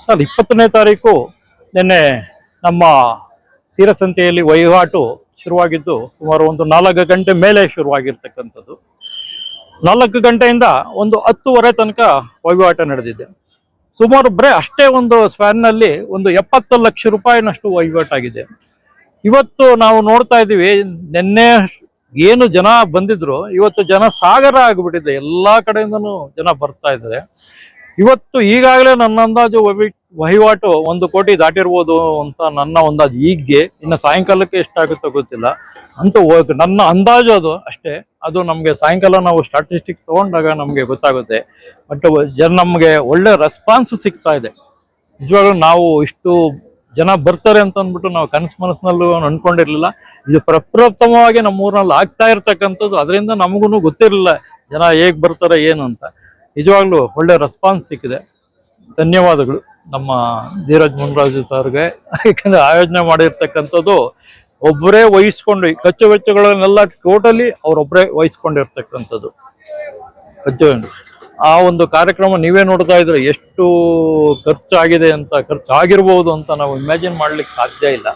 Sir 20ನೇ ತಾರೀಕು ನಿನ್ನೆ ನಮ್ಮ ಸೀರಸಂತೆಯಲ್ಲಿ ವಹಿವಾಟು ಶುರುವಾಗಿದ್ದು ಸುಮಾರು ಒಂದು 4 ಗಂಟೆ ಮೇಲೆ ಶುರುವಾಗಿರ್ತಕ್ಕಂಥದ್ದು. 4 ಗಂಟೆಯಿಂದ ಒಂದು 10:30 ತನಕ ವಹಿವಾಟು ನಡೆದಿದೆ. ಸುಮಾರು ಬರೇ ಅಷ್ಟೇ ಒಂದು ಸ್ಪ್ಯಾನ್ನಲ್ಲಿ ಒಂದು 70 ಲಕ್ಷ ರೂಪಾಯಿನಷ್ಟು ವಹಿವಾಟಾಗಿದೆ. ಇವತ್ತು ನಾವು ನೋಡ್ತಾ ಇದ್ದೀವಿ, ನಿನ್ನೆ ಏನು ಜನ ಬಂದಿದ್ರು, ಇವತ್ತು ಜನ ಸಾಗರ ಆಗಿಬಿಟ್ಟಿದೆ. ಎಲ್ಲಾ ಕಡೆಯಿಂದನೂ ಜನ ಬರ್ತಾ ಇದ್ದಾರೆ. ಇವತ್ತು ಈಗಾಗಲೇ ನನ್ನ ಅಂದಾಜು ವಹಿವಾಟು 1 ಕೋಟಿ ದಾಟಿರ್ಬೋದು ಅಂತ ನನ್ನ ಅಂದಾಜು. ಈಗ್ಗೆ ಇನ್ನು ಸಾಯಂಕಾಲಕ್ಕೆ ಎಷ್ಟಾಗುತ್ತೋ ಗೊತ್ತಿಲ್ಲ ಅಂತ ನನ್ನ ಅಂದಾಜು ಅದು ಅಷ್ಟೇ. ಅದು ನಮಗೆ ಸಾಯಂಕಾಲ ನಾವು ಸ್ಟಾಟಿಸ್ಟಿಕ್ಸ್ ತಗೊಂಡಾಗ ನಮಗೆ ಗೊತ್ತಾಗುತ್ತೆ. ಬಟ್ ನಮಗೆ ಒಳ್ಳೆ ರೆಸ್ಪಾನ್ಸ್ ಸಿಗ್ತಾ ಇದೆ. ನಿಜವಾಗ್ಲೂ ನಾವು ಇಷ್ಟು ಜನ ಬರ್ತಾರೆ ಅಂತ ಅಂದ್ಬಿಟ್ಟು ನಾವು ಮನಸ್ಸಿನಲ್ಲೂ ಅನ್ಕೊಂಡಿರ್ಲಿಲ್ಲ. ಇದು ಪ್ರಪ್ರಥಮವಾಗಿ ನಮ್ಮ ಊರಿನಲ್ಲಿ ಆಗ್ತಾ ಇರ್ತಕ್ಕಂಥದ್ದು. ಅದರಿಂದ ನಮಗೂ ಗೊತ್ತಿರಲಿಲ್ಲ ಜನ ಹೇಗ್ ಬರ್ತಾರೆ ಏನು ಅಂತ. ನಿಜವಾಗ್ಲೂ ಒಳ್ಳೆ ರೆಸ್ಪಾನ್ಸ್ ಸಿಕ್ಕಿದೆ. ಧನ್ಯವಾದಗಳು ನಮ್ಮ ಧೀರಜ್ ಮುನ್ರಾಜು ಸರ್ಗೆ. ಯಾಕಂದ್ರೆ ಆಯೋಜನೆ ಮಾಡಿರ್ತಕ್ಕಂಥದ್ದು ಒಬ್ಬರೇ ವಹಿಸ್ಕೊಂಡು ಖರ್ಚು ವೆಚ್ಚಗಳನ್ನೆಲ್ಲ ಟೋಟಲಿ ಅವರೊಬ್ಬರೇ ವಹಿಸ್ಕೊಂಡಿರ್ತಕ್ಕಂಥದ್ದು. ಆ ಒಂದು ಕಾರ್ಯಕ್ರಮ ನೀವೇ ನೋಡ್ತಾ ಇದ್ರೆ ಎಷ್ಟು ಖರ್ಚಾಗಿದೆ ಅಂತ, ಖರ್ಚಾಗಿರ್ಬೋದು ಅಂತ ನಾವು ಇಮ್ಯಾಜಿನ್ ಮಾಡ್ಲಿಕ್ಕೆ ಸಾಧ್ಯ ಇಲ್ಲ.